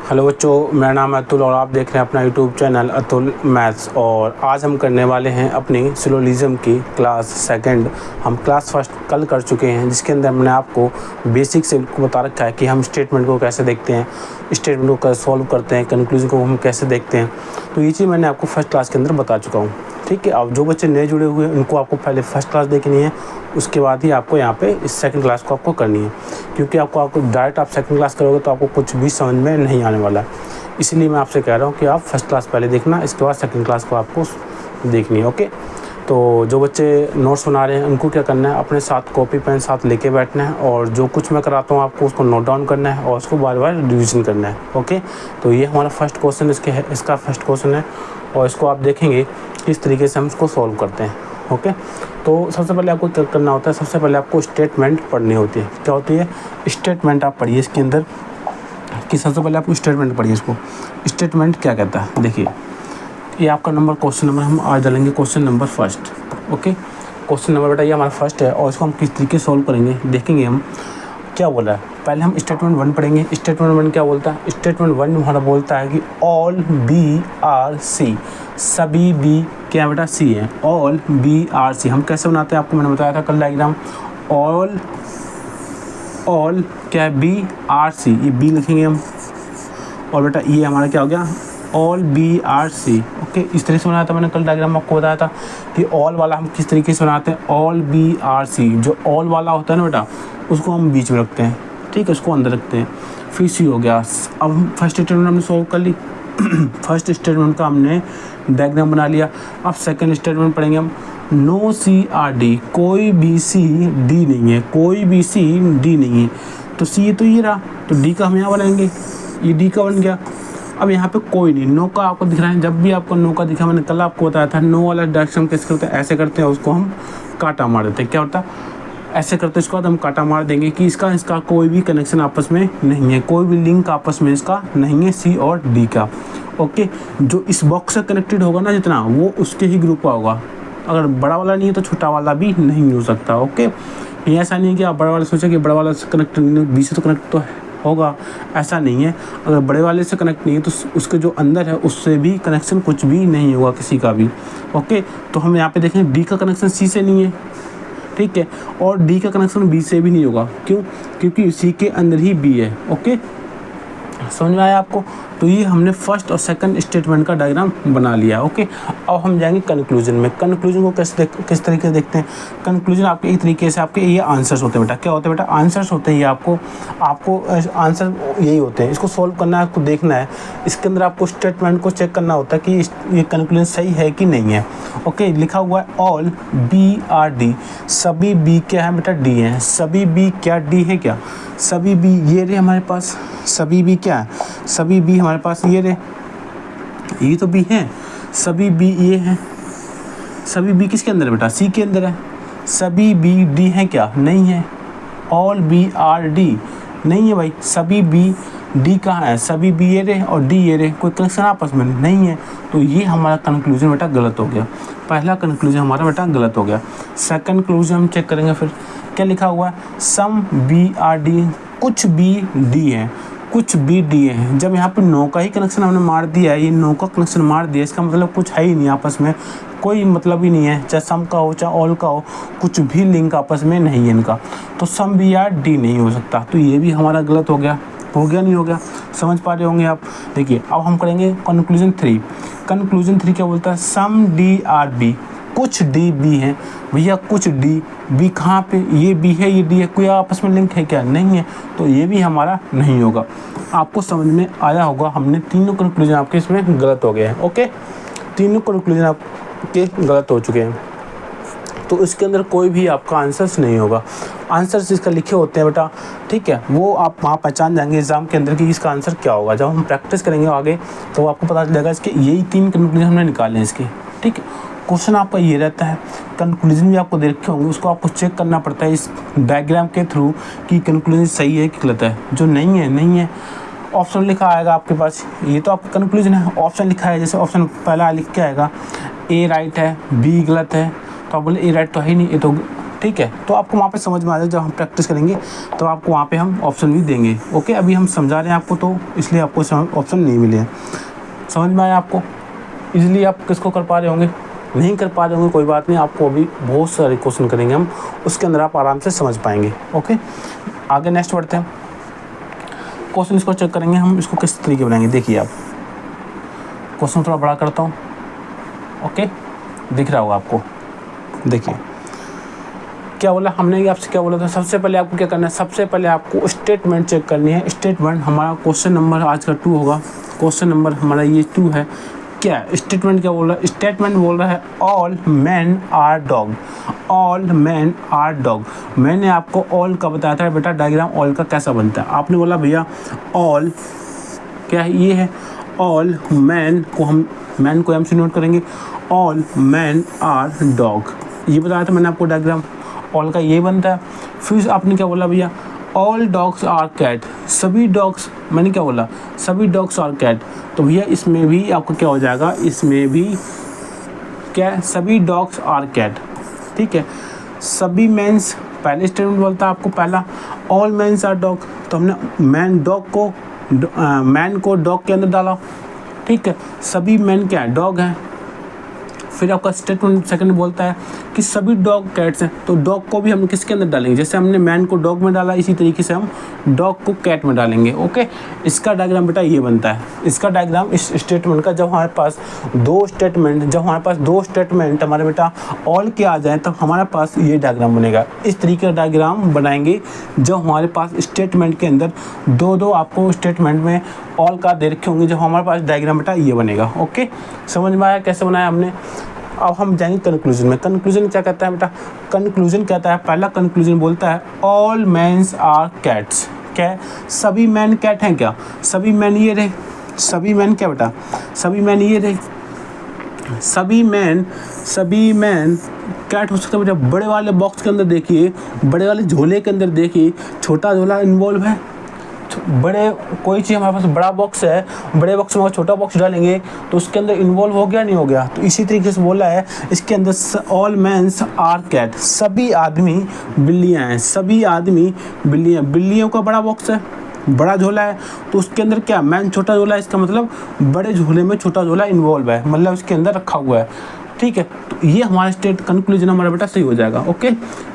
Hello बच्चों, मेरा नाम है अतुल और आप देख रहे हैं अपना यूट्यूब चैनल अतुल मैथ्स। और आज हम करने वाले हैं अपनी सिलोजिज्म की क्लास सेकंड। हम क्लास फर्स्ट कल कर चुके हैं, जिसके अंदर मैंने आपको बेसिक से बता रखा है कि हम स्टेटमेंट को कैसे देखते हैं, स्टेटमेंट को कैसे सॉल्व करते हैं, कंक्लूजन को हम कैसे देखते हैं। तो ये चीज़ मैंने आपको फर्स्ट क्लास के अंदर बता चुका हूँ। ठीक है, अब जो बच्चे नए जुड़े हुए हैं उनको आपको पहले फर्स्ट क्लास देखनी है, उसके बाद ही आपको यहाँ पे इस सेकंड क्लास को आपको करनी है। क्योंकि आपको डायरेक्ट आप सेकंड क्लास करोगे तो आपको कुछ भी समझ में नहीं आने वाला है। इसलिए मैं आपसे कह रहा हूँ कि आप फर्स्ट क्लास पहले देखना, इसके बाद सेकंड क्लास को आपको देखनी है। ओके, तो जो बच्चे नोट्स बना रहे हैं उनको क्या करना है, अपने साथ कॉपी पेन साथ लेके बैठना है और जो कुछ मैं कराता हूँ आपको उसको नोट डाउन करना है और उसको बार बार रिविज़न करना है। ओके, तो ये हमारा फर्स्ट क्वेश्चन इसका फर्स्ट क्वेश्चन है और इसको आप देखेंगे किस तरीके से हम इसको सॉल्व करते हैं। ओके, तो सबसे पहले आपको क्या करना होता है, सबसे पहले आपको स्टेटमेंट पढ़नी होती है। क्या होती है स्टेटमेंट, आप पढ़िए इसके अंदर कि सबसे पहले आपको स्टेटमेंट पढ़िए। इसको स्टेटमेंट क्या कहता है, देखिए ये आपका क्वेश्चन नंबर हम आज डालेंगे question number first. Okay, question number बेटा ये हमारा फर्स्ट है और इसको हम किस तरीके सॉल्व करेंगे देखेंगे हम। क्या बोला है, पहले हम स्टेटमेंट वन पढ़ेंगे। स्टेटमेंट वन क्या बोलता है, स्टेटमेंट वन हमारा बोलता है कि ऑल बी आर सी, सभी बी क्या बेटा सी है, ऑल बी आर सी। हम कैसे बनाते हैं आपको मैंने बताया था कल डायग्राम। ऑल क्या है बी आर सी, ये बी लिखेंगे हम और बेटा ये हमारा क्या हो गया all B are C. Okay, इस तरीके से बनाया था मैंने कल डायग्राम आपको बताया था कि ऑल वाला हम किस तरीके से बनाते हैं, ऑल बी आर सी। जो ऑल वाला होता है ना बेटा उसको हम बीच में रखते हैं, ठीक है, उसको अंदर रखते हैं, फिर सी हो गया। अब हम फर्स्ट स्टेटमेंट हमने सॉल्व कर ली फर्स्ट स्टेटमेंट का हमने डायग्राम बना लिया। अब सेकंड स्टेटमेंट पढ़ेंगे हम, नो सी आर डी, कोई भी सी डी नहीं है, कोई भी सी डी नहीं है। तो सी तो ये रहा, तो डी का हम यहाँ बनाएंगे, ये डी का बन गया। अब यहाँ पे कोई नहीं, नो का आपको दिख रहा है, जब भी आपको नो का दिखा मैंने कल आपको बताया था नो वाला डायरेक्शन कैसे करते हैं, ऐसे करते हैं, उसको हम काटा मार देते हैं। क्या होता है ऐसे करते हैं, इसके बाद हम काटा मार देंगे कि इसका कोई भी कनेक्शन आपस में नहीं है, कोई भी लिंक आपस में इसका नहीं है सी और डी का। ओके, जो इस बॉक्स से कनेक्टेड होगा ना जितना, वो उसके ही ग्रुप का होगा। अगर बड़ा वाला नहीं है तो छोटा वाला भी नहीं हो सकता। ओके, ये ऐसा नहीं है कि आप बड़ा वाला सोचें कि बड़ा वाला से कनेक्ट नहीं, बी से तो कनेक्ट तो होगा, ऐसा नहीं है। अगर बड़े वाले से कनेक्ट नहीं है तो उसके जो अंदर है उससे भी कनेक्शन कुछ भी नहीं होगा किसी का भी। ओके, तो हम यहाँ पे देखें डी का कनेक्शन सी से नहीं है, ठीक है, और डी का कनेक्शन बी से भी नहीं होगा। क्यों, क्योंकि सी के अंदर ही बी है। ओके, समझ में आया आपको। तो ये हमने फर्स्ट और सेकंड स्टेटमेंट का डायग्राम बना लिया। ओके, अब हम जाएंगे कंक्लूजन में। कंक्लूजन को किस तरीके से देखते हैं, कंक्लूजन आपके एक तरीके से आपके ये आंसर्स होते हैं बेटा। क्या होते हैं बेटा, आंसर्स होते हैं। ये आपको आंसर यही होते हैं, इसको सॉल्व करना है, आपको देखना है। इसके अंदर आपको स्टेटमेंट को चेक करना होता है कि ये कंक्लूजन सही है कि नहीं है। ओके, लिखा हुआ है ऑल बी आर डी, सभी बी क्या है बेटा डी है, सभी बी क्या डी है, क्या सभी बी ये रहे हमारे पास, सभी बी क्या है, सभी बी हमारे पास ये रहे, ये तो बी है, सभी बी ये है, सभी बी किसके अंदर है बेटा सी के अंदर है, सभी बी डी है क्या नहीं है, ऑल बी आर डी नहीं है भाई, सभी बी डी कहाँ है, सभी बी ये रहे और डी ये रहे, कोई कनेक्शन आपस में नहीं है। तो ये हमारा कंक्लूजन बेटा गलत हो गया, पहला कंक्लूजन हमारा बेटा गलत हो गया। सेकंड कंक्लूजन हम चेक करेंगे, फिर क्या लिखा हुआ है, सम बी आर डी, कुछ बी डी है, कुछ बी डी है। जब यहाँ पे नो का ही कनेक्शन हमने मार दिया है, ये नो का कनेक्शन मार दिया, इसका मतलब कुछ है ही नहीं आपस में, कोई मतलब ही नहीं है, चाहे सम का हो चाहे ऑल का हो, कुछ भी लिंक आपस में नहीं है इनका। तो सम बी आर डी नहीं हो सकता, तो ये भी हमारा गलत हो गया नहीं हो गया, समझ पा रहे होंगे आप। देखिए अब हम करेंगे कंक्लूजन थ्री। कंक्लूजन थ्री क्या बोलता है, सम डी आर बी, कुछ डी बी है भैया, कुछ डी बी कहाँ पे, ये बी है ये डी है, कोई आपस में लिंक है क्या नहीं है, तो ये भी हमारा नहीं होगा। आपको समझ में आया होगा, हमने तीनों कंक्लूजन आपके इसमें गलत हो गए हैं। ओके, तीनों कंक्लूजन आपके गलत हो चुके हैं, तो इसके अंदर कोई भी आपका आंसर्स नहीं होगा। आंसर्स इसका लिखे होते हैं बेटा, ठीक है, वो आप वहाँ पहचान जाएंगे एग्जाम के अंदर कि इसका आंसर क्या होगा। जब हम प्रैक्टिस करेंगे आगे तो आपको पता चलेगा इसके यही तीन कंक्लूजन हमने निकाले हैं इसके, ठीक है। क्वेश्चन आपका ये रहता है, कंक्लूजन भी आपको दे रखे होंगे, उसको आपको चेक करना पड़ता है इस डायग्राम के थ्रू कि कंक्लूजन सही है कि गलत है। जो नहीं है ऑप्शन लिखा आएगा आपके पास, ये तो आपका कंक्लूजन है, ऑप्शन लिखा है, जैसे ऑप्शन पहला लिख के आएगा ए राइट है बी गलत है, तो आप बोले ए राइट तो है ही नहीं, ये तो ठीक है। तो आपको वहाँ पे समझ में आ जाए, जब हम प्रैक्टिस करेंगे तो आपको वहाँ पे हम ऑप्शन भी देंगे। ओके, अभी हम समझा रहे हैं आपको, तो इसलिए आपको ऑप्शन नहीं मिले हैं। समझ में आया आपको? इजीली आप किसको कर पा रहे होंगे? नहीं कर पा रहे होंगे, कोई बात नहीं, आपको अभी बहुत सारे क्वेश्चन करेंगे हम, उसके अंदर आप आराम से समझ पाएंगे। ओके, आगे नेक्स्ट बढ़ते हैं। क्वेश्चन इसको चेक करेंगे हम, इसको किस तरीके बनाएंगे। देखिए आप, क्वेश्चन थोड़ा बड़ा करता हूँ। ओके, दिख रहा होगा आपको। देखिए क्या बोला हमने, आपसे क्या बोला था, सबसे पहले आपको क्या करना है, सबसे पहले आपको स्टेटमेंट चेक करनी है। स्टेटमेंट हमारा क्वेश्चन नंबर आज का 2 होगा। क्वेश्चन नंबर हमारा ये 2 है। क्या स्टेटमेंट क्या बोल रहा है? स्टेटमेंट बोल रहा है all man are dog. All man are dog. मैंने आपको ऑल का बताया था बेटा, डायग्राम ऑल का कैसा बनता है। आपने बोला भैया ऑल क्या है, ये है ऑल मैन को हम मैन को एम से नोट करेंगे, ऑल मैन आर डॉग, ये बताया था मैंने आपको डायग्राम ऑल का, ये बनता है। फिर आपने क्या बोला भैया, ऑल डॉग्स आर कैट, सभी डॉग्स, मैंने क्या बोला, सभी डॉग्स आर कैट। तो भैया इसमें भी आपको क्या हो जाएगा, इसमें भी क्या, सभी डॉग्स आर कैट। ठीक है, सभी मेंस, पहले स्टेटमेंट बोलता है आपको पहला ऑल मेंस आर डॉग, तो हमने मैन डॉग को मैन को डॉग के अंदर डाला। ठीक है, सभी मैन क्या है, डॉग हैं। फिर आपका स्टेटमेंट सेकंड बोलता है कि सभी डॉग कैट्स हैं, तो डॉग को भी हम किसके अंदर डालेंगे, जैसे हमने मैन को डॉग में डाला इसी तरीके से हम डॉग को कैट में डालेंगे। ओके, इसका डायग्राम बेटा ये बनता है। इसका डायग्राम इस स्टेटमेंट का, जब हमारे पास दो स्टेटमेंट हमारे बेटा ऑल के आ जाए, तब हमारे पास ये डायग्राम बनेगा। इस तरीके का डायग्राम बनाएंगे जब हमारे पास स्टेटमेंट के अंदर दो आपको स्टेटमेंट में ऑल का दे रखे होंगे, जब हमारे पास डायग्राम बेटा ये बनेगा। ओके, समझ में आया कैसे बनाया हमने? अब हम जाएंगे कंक्लूजन में। कंक्लूजन क्या कहता है बेटा, कंक्लूजन कहता है, पहला कंक्लूजन बोलता है ऑल मैन्स आर कैट्स। क्या सभी मैन कैट हैं? क्या सभी मैन ये रहे, सभी मैन क्या बेटा, सभी मैन ये रहे, सभी मैन कैट हो सकता है बेटा। बड़े वाले बॉक्स के अंदर देखिए, बड़े वाले झोले के अंदर देखिए, छोटा झोला इन्वॉल्व है। बड़े कोई चीज़ हमारे पास बड़ा बॉक्स है, बड़े बॉक्स में अगर छोटा बॉक्स डालेंगे तो उसके अंदर इन्वॉल्व हो गया नहीं हो गया। तो इसी तरीके से बोला है इसके अंदर ऑल मैन्स आर कैट, सभी आदमी बिल्लियाँ हैं, सभी आदमी बिल्लियाँ। बिल्लियों का बड़ा बॉक्स है, बड़ा झोला है, तो उसके अंदर क्या मैन छोटा झोला है, इसका मतलब बड़े झोले में छोटा झोला इन्वॉल्व है, मतलब उसके अंदर रखा हुआ है। ठीक है, तो ये हमारा स्टेट कंक्लूजन हमारा बेटा सही हो जाएगा। ओके,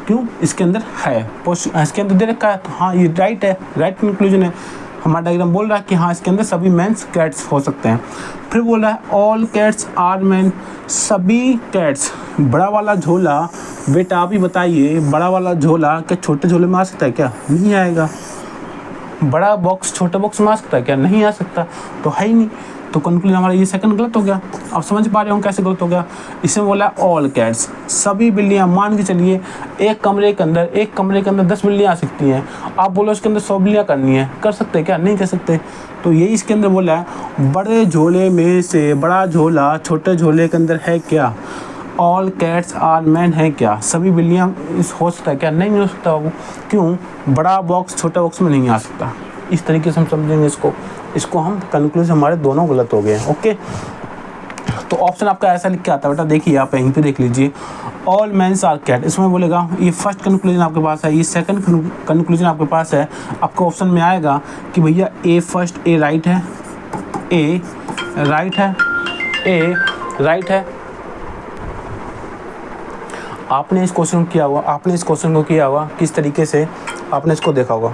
क्यों, इसके अंदर है, इसके अंदर दे रखा है, तो हाँ ये राइट है, राइट कंक्लूजन है। हमारा डायग्राम बोल रहा है कि हाँ इसके अंदर सभी मैन्स कैट्स हो सकते हैं। फिर बोल रहा है ऑल कैट्स आर मैन, सभी कैट्स। बड़ा वाला झोला बेटा आप ही बताइए, बड़ा वाला झोला क्या छोटे झोले में आ सकता है? क्या नहीं आएगा। बड़ा बॉक्स छोटे बॉक्स में आ सकता है? क्या नहीं आ सकता, तो है ही नहीं। तो कंक्लूजन हमारा ये सेकंड गलत हो गया। आप समझ पा रहे हो कैसे गलत हो गया? इसमें बोला ऑल कैट्स, सभी बिल्लियाँ। मान के चलिए एक कमरे के अंदर 10 बिल्लियाँ आ सकती हैं। आप बोलो उसके अंदर 100 बिल्लियाँ करनी है, कर सकते हैं? क्या नहीं कर सकते। तो यही इसके अंदर बोला है बड़े झोले में से बड़ा झोला छोटे झोले के अंदर है क्या, ऑल कैट्स आर मैन है क्या, सभी बिल्लियाँ हो सकता है? क्या नहीं हो सकता। वो क्यों, बड़ा बॉक्स छोटा बॉक्स में नहीं आ सकता। इस तरीके से हम समझेंगे इसको हम कंक्लूजन हमारे दोनों गलत हो गए हैं। ओके, तो ऑप्शन आपका ऐसा लिख के आता है बेटा, देखिए आप यहीं पे देख लीजिए, ऑल मैन्स आर कैट। इसमें बोलेगा ये फर्स्ट कंक्लूजन आपके पास है, ये सेकंड कंक्लूजन आपके पास है। आपको ऑप्शन में आएगा कि भैया ए फर्स्ट, ए राइट है, ए राइट है, ए राइट है। आपने इस क्वेश्चन को किया हुआ किस तरीके से आपने इसको देखा होगा।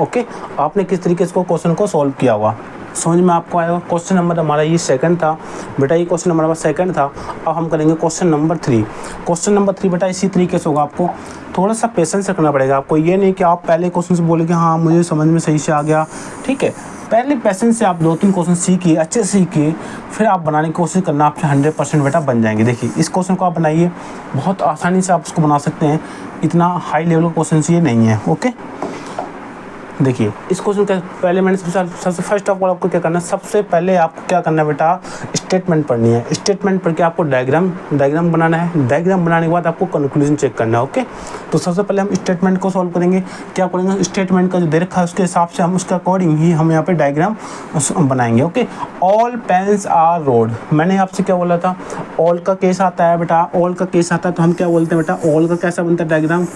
ओके, आपने किस तरीके से क्वेश्चन को सॉल्व किया हुआ, समझ में आपको आएगा। क्वेश्चन नंबर हमारा ये सेकंड था बेटा, ये क्वेश्चन हमारे पास सेकंड था। अब हम करेंगे क्वेश्चन नंबर 3। क्वेश्चन नंबर 3 बेटा इसी तरीके से होगा। आपको थोड़ा सा पेशेंस रखना पड़ेगा। आपको ये नहीं कि आप पहले क्वेश्चन से बोले कि हाँ मुझे समझ में सही से आ गया। ठीक है, पहले पेशेंस से आप 2-3 क्वेश्चन सीखिए, अच्छे से सीखिए, फिर आप बनाने की कोशिश करना, आपसे 100% बेटा बन जाएंगे। देखिए इस क्वेश्चन को आप बनाइए, बहुत आसानी से आप इसको बना सकते हैं, इतना हाई लेवल का क्वेश्चन ये नहीं है। ओके, देखिए इस क्वेश्चन का पहले मैंने सबसे फर्स्ट ऑफ ऑल आपको क्या करना है, सबसे पहले आपको क्या करना है बेटा, स्टेटमेंट पढ़नी है। स्टेटमेंट पढ़ के आपको डायग्राम बनाना है। डायग्राम बनाने के बाद आपको कंक्लूजन चेक करना है। ओके, तो सबसे पहले हम स्टेटमेंट को सॉल्व करेंगे। क्या करेंगे, स्टेटमेंट का जो दे रखा है उसके हिसाब से हम उसके अकॉर्डिंग ही हम यहाँ पे डायग्राम बनाएंगे। Okay, all pens are road, मैंने आपसे क्या बोला था, ऑल का केस आता है बेटा, ऑल का केस आता है तो हम क्या बोलते हैं बेटा, ऑल का कैसा बनता है डायग्राम,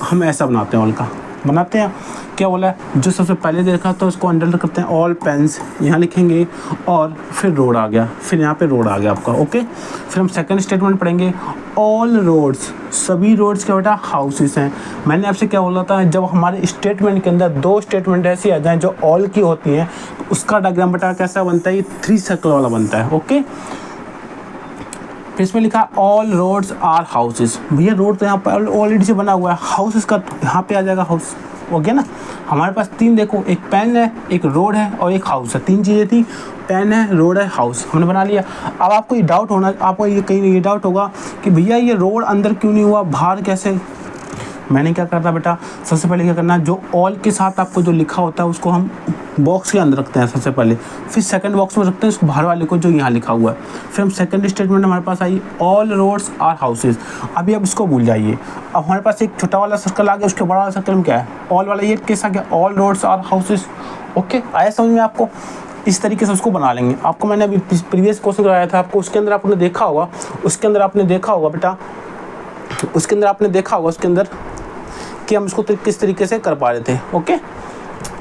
हम ऐसा बनाते हैं, ऑल का बनाते हैं। क्या बोला है, जो सबसे पहले देखा था उसको अंडर करते हैं, ऑल पेन्स यहाँ लिखेंगे और फिर रोड आ गया, फिर यहाँ पे रोड आ गया आपका। ओके, फिर हम सेकंड स्टेटमेंट पढ़ेंगे, ऑल रोड्स, सभी रोड्स क्या बेटा हाउसेस हैं। मैंने आपसे क्या बोला था, जब हमारे स्टेटमेंट के अंदर दो स्टेटमेंट ऐसी आ जाएँ जो ऑल की होती हैं तो उसका डायग्राम बेटा कैसा बनता है, ये 3 सर्कल वाला बनता है। ओके, फिर इसमें लिखा ऑल रोड्स आर हाउसेस, भैया रोड तो यहाँ पर ऑलरेडी से बना हुआ है, हाउसेस का यहाँ पे आ जाएगा हाउस। हो गया ना, हमारे पास 3 देखो, एक पेन है, एक रोड है और एक हाउस है, 3 चीज़ें थी, पेन है, रोड है, हाउस, हमने बना लिया। अब आपको ये डाउट होना, आपको ये कहीं ये डाउट होगा कि भैया ये रोड अंदर क्यों नहीं हुआ, बाहर कैसे। मैंने क्या करना बेटा, सबसे पहले क्या करना, जो ऑल के साथ आपको जो लिखा होता है उसको हम बॉक्स के अंदर रखते हैं सबसे पहले, फिर सेकंड बॉक्स में रखते हैं उस बाहर वाले को जो यहाँ लिखा हुआ है। फिर हम सेकंड स्टेटमेंट हमारे पास आई, ऑल रोड्स आर हाउसेस। अभी अब इसको भूल जाइए, अब हमारे पास एक छोटा वाला सर्कल आ गया, उसके बड़ा वाला सर्कल में क्या है, ऑल वाला, ये कैसा क्या, all roads are houses. Okay, आया समझ में आपको, इस तरीके से उसको बना लेंगे। आपको मैंने अभी प्रीवियस क्वेश्चन कराया था आपको, उसके अंदर आपने देखा होगा, उसके अंदर आपने देखा होगा बेटा, उसके अंदर आपने देखा होगा उसके अंदर कि हम इसको किस तरीके से कर पा रहे थे। ओके,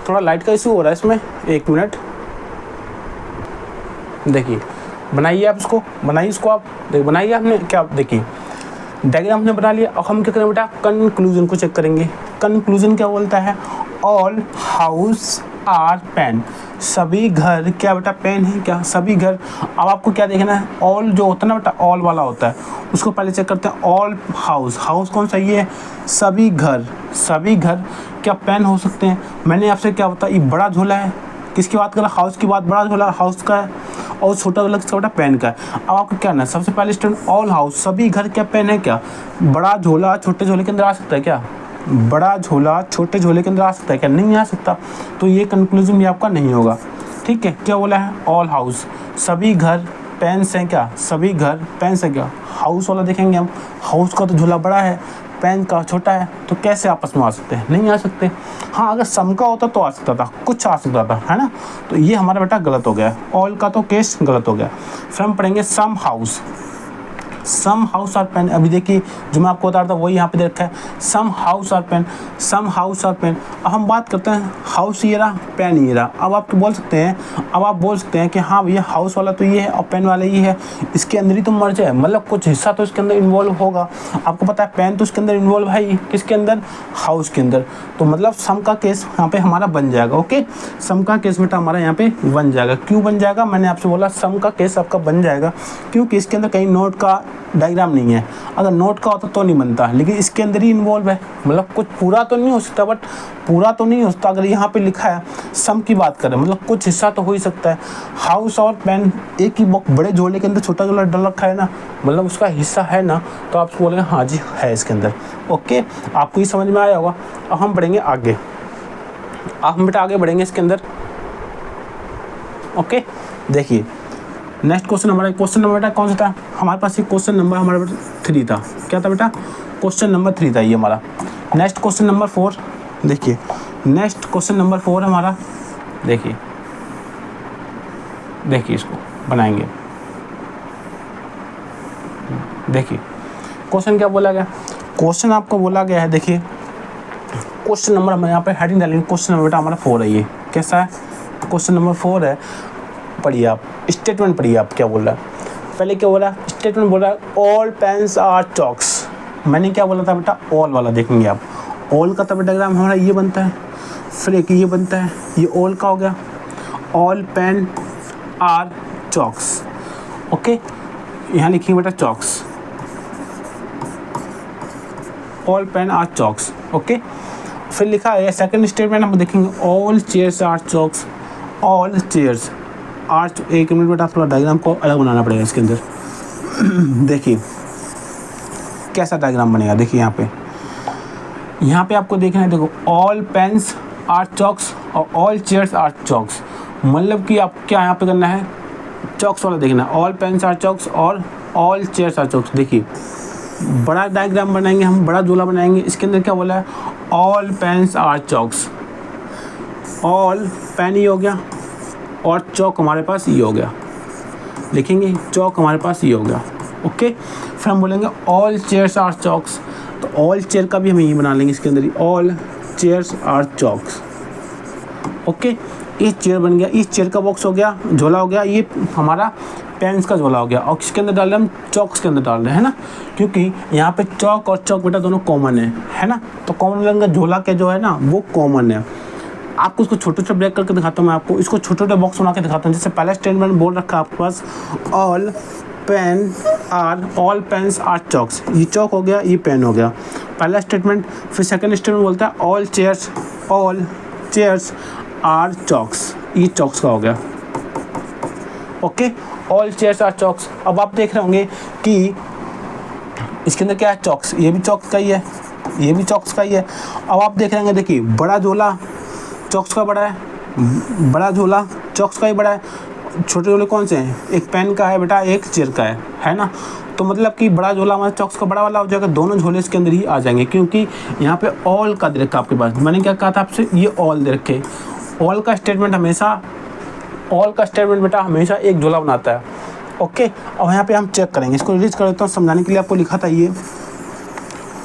थोड़ा लाइट का इशू हो रहा है इसमें, 1 मिनट। देखिए बनाइए आप इसको, बनाइए इसको आप, बनाइए आपने क्या, देखिए डायग्राम हमने बना लिया। अब हम क्या करें बेटा, कंक्लूजन को चेक करेंगे। कंक्लूजन क्या बोलता है, ऑल हाउस आर पेन, सभी घर क्या बेटा पेन है क्या, सभी घर। अब आपको क्या देखना है, ऑल जो होता है ना बेटा, ऑल वाला होता है, उसको पहले चेक करते हैं। ऑल हाउस, हाउस कौन सा, ये है, सभी घर, सभी घर क्या पेन हो सकते हैं। मैंने आपसे क्या बताया, ये बड़ा झोला है, किसकी बात कर रहा, हाउस की बात, बड़ा झोला हाउस का है और छोटा वाला किसका बेटा पेन का है। अब आपको क्या ना, सबसे पहले स्टूडेंट, ऑल हाउस, सभी घर क्या पेन है क्या, बड़ा झोला छोटे झोले के अंदर आ सकता है क्या, बड़ा झोला छोटे झोले के अंदर आ सकता है क्या, नहीं आ सकता, तो ये कंक्लूजन भी आपका नहीं होगा। ठीक है, क्या बोला है, ऑल हाउस, सभी घर पेन्स हैं क्या, सभी घर पेन्स है क्या। हाउस वाला देखेंगे हम, हाउस का तो झोला बड़ा है, पेन का छोटा है, तो कैसे आपस में आ सकते हैं, नहीं आ सकते। हाँ, अगर सम का होता तो आ सकता था, कुछ आ सकता था, है ना, तो ये हमारा बेटा गलत हो गया, ऑल का तो केस गलत हो गया। फिर हम पढ़ेंगे some house, some house are pen. अभी देखिए जो मैं आपको बता रहा था वही यहाँ पे दे रखा है, some house are pen, some house are pen. अब हम बात करते हैं, हाउस ये रहा, पेन ये रहा। अब आप बोल सकते हैं, अब आप बोल सकते हैं कि हाँ भैया हाउस वाला तो ये है और पेन वाला ये है, इसके अंदर ही तो मर्ज है, मतलब कुछ हिस्सा तो इसके अंदर इन्वॉल्व होगा। आपको पता है पेन तो इसके अंदर इन्वॉल्व है ही, किसके अंदर, हाउस के अंदर, तो मतलब सम का केस यहाँ पे हमारा बन जाएगा। ओके, सम का केस बेटा हमारा यहाँ पे बन जाएगा। क्यों बन जाएगा, मैंने आपसे बोला सम का केस आपका बन जाएगा क्योंकि इसके अंदर कहीं नोट का डायग्राम नहीं है। अगर नोट का होता तो नहीं बनता, लेकिन इसके अंदर ही इन्वॉल्व है, मतलब कुछ पूरा तो नहीं हो सकता, बट पूरा तो नहीं हो सकता। अगर यहाँ पे लिखा है सम की बात करें, मतलब कुछ हिस्सा तो हो ही सकता है। हाउस और पेन एक ही बड़े झोले के अंदर छोटा झोला डल रखा है ना, मतलब उसका हिस्सा है ना, तो आप बोलेंगे हाँ जी है इसके अंदर। ओके, आपको ये समझ में आया होगा। अब हम बढ़ेंगे आगे, अब हम बेटा आगे बढ़ेंगे इसके अंदर। ओके, देखिए नेक्स्ट क्वेश्चन हमारा, क्वेश्चन नंबर बेटा कौन सा था हमारे पास, ये क्वेश्चन नंबर हमारा 3 था। क्या था बेटा, क्वेश्चन नंबर 3 था ये हमारा। नेक्स्ट क्वेश्चन नंबर 4, देखिए नेक्स्ट क्वेश्चन नंबर 4 हमारा, देखिए देखिए इसको बनाएंगे। देखिए क्वेश्चन क्या बोला गया, क्वेश्चन आपको बोला गया है, देखिए क्वेश्चन नंबर हम यहाँ पे हेडिंग डालेंगे, क्वेश्चन नंबर बेटा हमारा 4 है। ये कैसा है, क्वेश्चन नंबर 4 है। पढ़िए आप, स्टेटमेंट पढ़िए आप क्या बोल रहा है। पहले क्या बोला, स्टेटमेंट बोल रहा है ऑल पेन्स आर चॉक्स। मैंने क्या बोला था बेटा, ऑल वाला देखेंगे आप, ऑल का तब डायग्राम हमारा ये बनता है, फिर एक ये बनता है, ये ऑल का हो गया, all pen are chalks. Okay, यहाँ लिखेंगे बेटा chalks, all pen are chalks. Okay, फिर लिखा है सेकंड स्टेटमेंट हम देखेंगे, all chairs are chalks, all chairs are. एक मिनट बेटा, थोड़ा डायग्राम को अलग बनाना पड़ेगा इसके अंदर। देखिए कैसा डायग्राम बनेगा, देखिए यहाँ पे आपको देखना है, देखो ऑल पेन्स आर चॉक्स और ऑल चेयर्स आर चॉक्स। मतलब कि आप क्या यहाँ पे करना है, चॉक्स वाला देखना, ऑल पेन्स आर चॉक्स और ऑल चेयर्स आर चॉक्स। देखिए बड़ा डायग्राम बनाएंगे हम, बड़ा झोला बनाएंगे, इसके अंदर क्या बोला है, all pens are chalks. All pen ये हो गया और चौक हमारे पास ये हो गया, लिखेंगे चौक हमारे पास ये हो गया। ओके, फिर हम बोलेंगे ऑल चेयर्स आर चॉक्स, तो ऑल चेयर का भी हम ये बना लेंगे इसके अंदर ही, all chairs are chalks. Okay, ये चेयर बन गया, इस चेयर का बॉक्स हो गया, झोला हो गया, ये हमारा पेन्स का झोला हो गया। और किसके अंदर डाल रहे हैं हम, चॉक्स के अंदर डाल रहे हैं, है ना, क्योंकि यहाँ पे चौक और चौक बेटा दोनों कॉमन है ना, तो कॉमन रंग झोला के जो है ना वो कॉमन है। आपको इसको छोटे छोटे ब्रेक करके दिखाता हूँ मैं आपको, इसको छोटे छोटे बॉक्स बना के दिखाता हूँ। जैसे पहला स्टेटमेंट बोल रखा है आपके पास, ऑल पेन्स आर चॉक्स, ये चॉक हो गया, ये पेन हो गया, पहला स्टेटमेंट। फिर सेकंड स्टेटमेंट बोलता है ऑल चेयर्स आर चॉक्स, ये चॉक्स का हो गया। Okay, all chairs are chalks. अब आप देख रहे होंगे कि इसके अंदर क्या है, चॉक्स, ये भी चॉक्स का ही है, ये भी चॉक्स का ही है। अब आप देख रहे होंगे, देखिए बड़ा झोला चॉक्स का बड़ा है, बड़ा झोला चॉक्स का ही बड़ा है, छोटे झोले कौन से हैं, एक पेन का है बेटा, एक चेयर का है ना। तो मतलब कि बड़ा झोला हमारा चॉक्स का बड़ा वाला हो जाएगा, दोनों झोले इसके अंदर ही आ जाएंगे, क्योंकि यहाँ पे ऑल का दे रखा आपके पास। मैंने क्या कहा था आपसे, ये ऑल दे रखे, ऑल का स्टेटमेंट बेटा हमेशा एक झोला बनाता है। ओके, और यहाँ पे हम चेक करेंगे, इसको रिलीज कर देता हूँ, समझाने के लिए आपको लिखा था ये,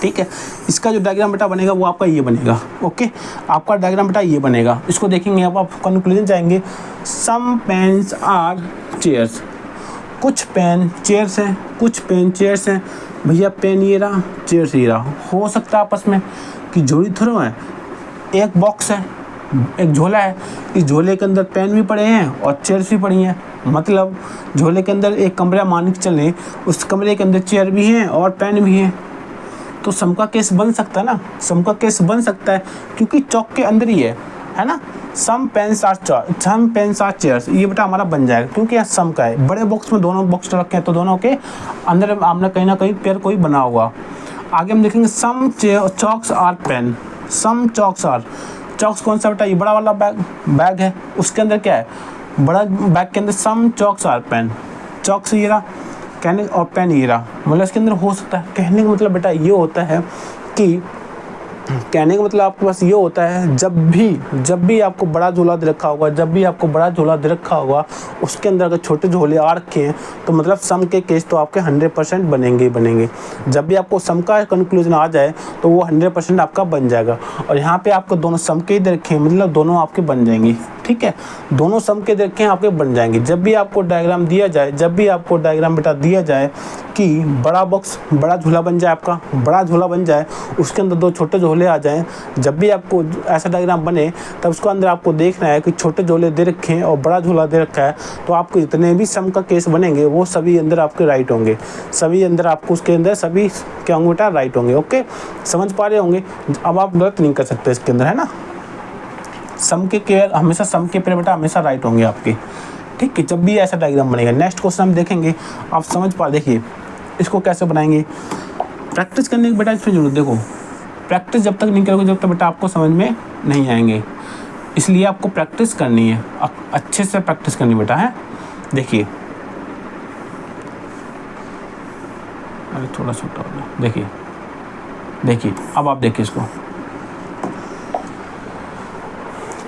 ठीक है। इसका जो डायग्राम बेटा बनेगा वो आपका ये बनेगा। ओके, आपका डायग्राम बेटा ये बनेगा, इसको देखेंगे अब आप कंक्लूजन जाएंगे। सम पेन्स आर चेयर्स, कुछ पेन चेयर्स हैं, कुछ पेन चेयर्स हैं। भैया पेन ये रहा, चेयर्स ये रहा, हो सकता है आपस में कि जोड़ी थोड़ा है, एक बॉक्स है, एक झोला है, इस झोले के अंदर पेन भी पड़े हैं और चेयर्स भी पड़ी हैं। मतलब झोले के अंदर एक कमरा मान के चलें, उस कमरे के अंदर चेयर भी हैं और पेन भी हैं, तो सम का केस बन सकता है ना, सम का केस बन सकता है, क्योंकि चौक के अंदर ही है ना। सम पेन्स आर चेयर्स, ये बेटा हमारा बन जाएगा, क्योंकि यहाँ सम का है, बड़े बॉक्स में दोनों बॉक्स रखे हैं, तो दोनों के अंदर हमने कहीं ना कहीं पेयर कोई बना होगा। आगे हम देखेंगे some chalks are pen, some chalks are, chalks कौन सा बेटा, ये बड़ा वाला बैग है, उसके अंदर क्या है, बड़ा बैग के अंदर सम चॉक्स आर पेन, चॉक्स ये रहा, कहने और पेन ये रहा। मतलब इसके अंदर हो सकता है, कहने का मतलब बेटा ये होता है कि, कहने का मतलब आपके पास ये होता है, जब भी आपको बड़ा झोला दे रखा होगा, उसके अंदर अगर छोटे झोले आ रखे हैं, तो मतलब सम के केस तो आपके 100% बनेंगे ही बनेंगे। जब भी आपको सम का कंक्लूजन आ जाए तो वो 100% आपका बन जाएगा। और यहाँ पे आपको दोनों सम के ही दे रखे हैं, मतलब दोनों आपके बन जाएंगे, ठीक है, दोनों सम के दे रखे हैं, आपके बन जाएंगे। जब भी आपको डायग्राम बेटा दिया जाए कि बड़ा बॉक्स, बड़ा झोला बन जाए, आपका बड़ा झोला बन जाए, उसके अंदर दो छोटे झोले आ जाएं, जब भी आपको ऐसा डायग्राम बने तब उसको अंदर आपको देखना है कि छोटे झोले दे रखे हैं और बड़ा झोला दे रखा है, तो आपको जितने भी सम का केस बनेंगे वो सभी अंदर आपके राइट होंगे, सभी अंदर आपको उसके अंदर सभी क्या होंगे बेटा, राइट होंगे। ओके, समझ पा रहे होंगे। अब आप गलत नहीं कर सकते इसके अंदर, है ना। सम के पेयर हमेशा, सम के पेयर बेटा हमेशा राइट होंगे आपके, ठीक है, जब भी ऐसा डायग्राम बनेगा। नेक्स्ट क्वेश्चन हम देखेंगे, आप समझ पा, देखिए इसको कैसे बनाएंगे, प्रैक्टिस करने की बेटा इसमें जरूरत, देखो प्रैक्टिस जब तक नहीं करोगे जब तक बेटा आपको समझ में नहीं आएंगे, इसलिए आपको प्रैक्टिस करनी है, अच्छे से प्रैक्टिस करनी बेटा, है। देखिए, अरे थोड़ा छोटा हो गया, देखिए अब आप देखिए इसको,